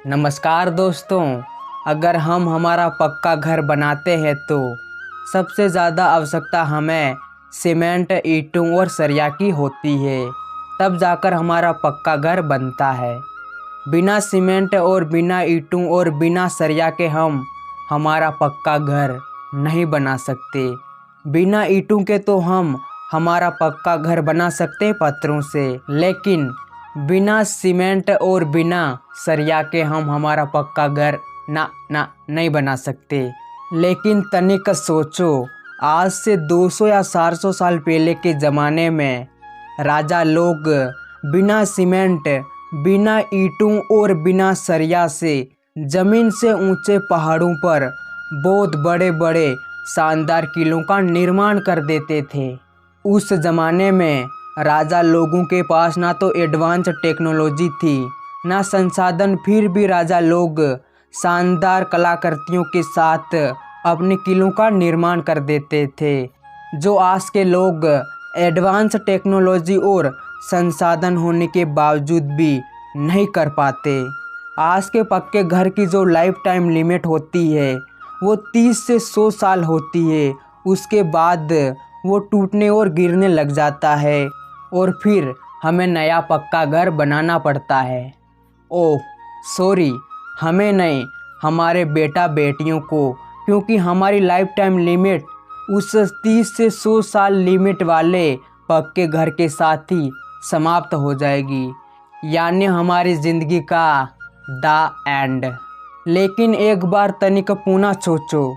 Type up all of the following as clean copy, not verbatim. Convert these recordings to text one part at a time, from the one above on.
नमस्कार दोस्तों, अगर हम हमारा पक्का घर बनाते हैं तो सबसे ज़्यादा आवश्यकता हमें सीमेंट, ईंटों और सरिया की होती है। तब जाकर हमारा पक्का घर बनता है। बिना सीमेंट और बिना ईंटों और बिना सरिया के हम हमारा पक्का घर नहीं बना सकते। बिना ईंटों के तो हम हमारा पक्का घर बना सकते हैं पत्थरों से, लेकिन बिना सीमेंट और बिना सरिया के हम हमारा पक्का घर नहीं बना सकते। लेकिन तनिक सोचो, आज से 200 या 400 साल पहले के ज़माने में राजा लोग बिना सीमेंट, बिना ईंटों और बिना सरिया से ज़मीन से ऊंचे पहाड़ों पर बहुत बड़े बड़े शानदार किलों का निर्माण कर देते थे। उस ज़माने में राजा लोगों के पास ना तो एडवांस टेक्नोलॉजी थी, ना संसाधन, फिर भी राजा लोग शानदार कलाकृतियों के साथ अपने किलों का निर्माण कर देते थे, जो आज के लोग एडवांस टेक्नोलॉजी और संसाधन होने के बावजूद भी नहीं कर पाते। आज के पक्के घर की जो लाइफ टाइम लिमिट होती है वो 30 से 100 साल होती है। उसके बाद वो टूटने और गिरने लग जाता है और फिर हमें नया पक्का घर बनाना पड़ता है। ओह सॉरी, हमें नहीं, हमारे बेटा बेटियों को, क्योंकि हमारी लाइफ टाइम लिमिट उस 30 से 100 साल लिमिट वाले पक्के घर के साथ ही समाप्त हो जाएगी, यानी हमारी ज़िंदगी का द एंड। लेकिन एक बार तनिक पुनः सोचो,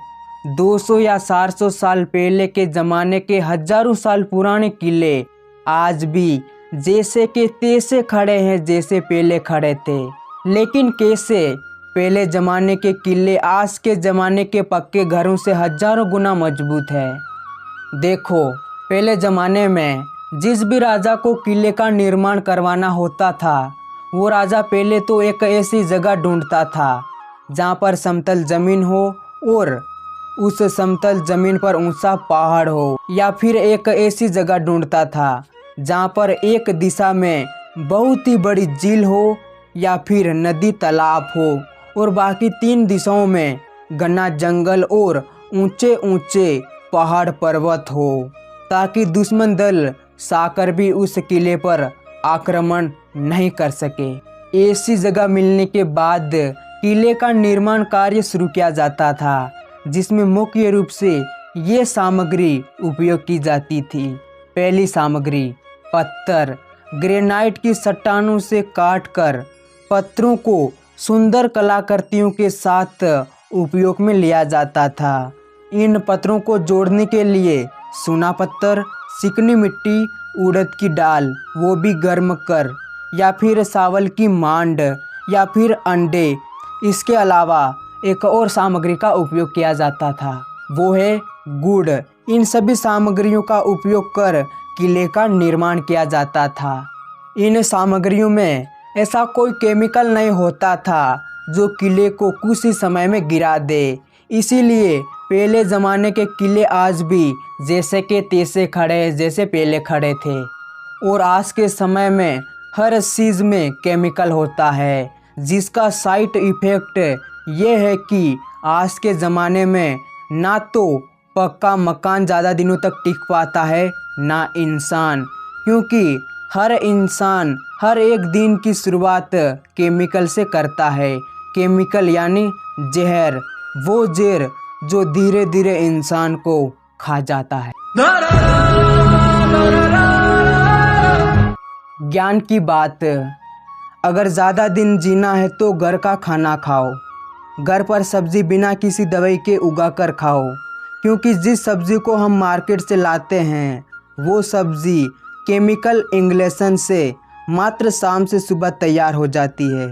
200 या 400 साल पहले के ज़माने के हज़ारों साल पुराने किले आज भी जैसे के तैसे खड़े हैं जैसे पहले खड़े थे। लेकिन कैसे? पहले ज़माने के किले आज के ज़माने के पक्के घरों से हज़ारों गुना मजबूत है। देखो, पहले ज़माने में जिस भी राजा को किले का निर्माण करवाना होता था, वो राजा पहले तो एक ऐसी जगह ढूंढता था जहाँ पर समतल ज़मीन हो और उस समतल ज़मीन पर ऊंचा पहाड़ हो, या फिर एक ऐसी जगह ढूंढता था जहाँ पर एक दिशा में बहुत ही बड़ी झील हो या फिर नदी तालाब हो और बाकी 3 दिशाओं में घना जंगल और ऊंचे ऊंचे पहाड़ पर्वत हो, ताकि दुश्मन दल साकर भी उस किले पर आक्रमण नहीं कर सके। ऐसी जगह मिलने के बाद किले का निर्माण कार्य शुरू किया जाता था, जिसमें मुख्य रूप से ये सामग्री उपयोग की जाती थी। पहली सामग्री पत्थर, ग्रेनाइट की चट्टानों से काटकर पत्थरों को सुंदर कलाकृतियों के साथ उपयोग में लिया जाता था। इन पत्थरों को जोड़ने के लिए चूना पत्थर, चिकनी मिट्टी, उड़द की दाल, वो भी गर्म कर, या फिर चावल की मांड, या फिर अंडे। इसके अलावा एक और सामग्री का उपयोग किया जाता था, वो है गुड़। इन सभी सामग्रियों का उपयोग कर किले का निर्माण किया जाता था। इन सामग्रियों में ऐसा कोई केमिकल नहीं होता था जो किले को कुछ ही समय में गिरा दे। इसीलिए पहले ज़माने के किले आज भी जैसे के तैसे खड़े जैसे पहले खड़े थे। और आज के समय में हर चीज़ में केमिकल होता है, जिसका साइड इफ़ेक्ट ये है कि आज के ज़माने में ना तो पक्का मकान ज़्यादा दिनों तक टिक पाता है, ना इंसान, क्योंकि हर इंसान हर एक दिन की शुरुआत केमिकल से करता है। केमिकल यानी जहर, वो जहर जो धीरे धीरे इंसान को खा जाता है। ज्ञान की बात, अगर ज़्यादा दिन जीना है तो घर का खाना खाओ। घर पर सब्ज़ी बिना किसी दवाई के उगा कर खाओ, क्योंकि जिस सब्ज़ी को हम मार्केट से लाते हैं वो सब्ज़ी केमिकल इंजेक्शन से मात्र शाम से सुबह तैयार हो जाती है।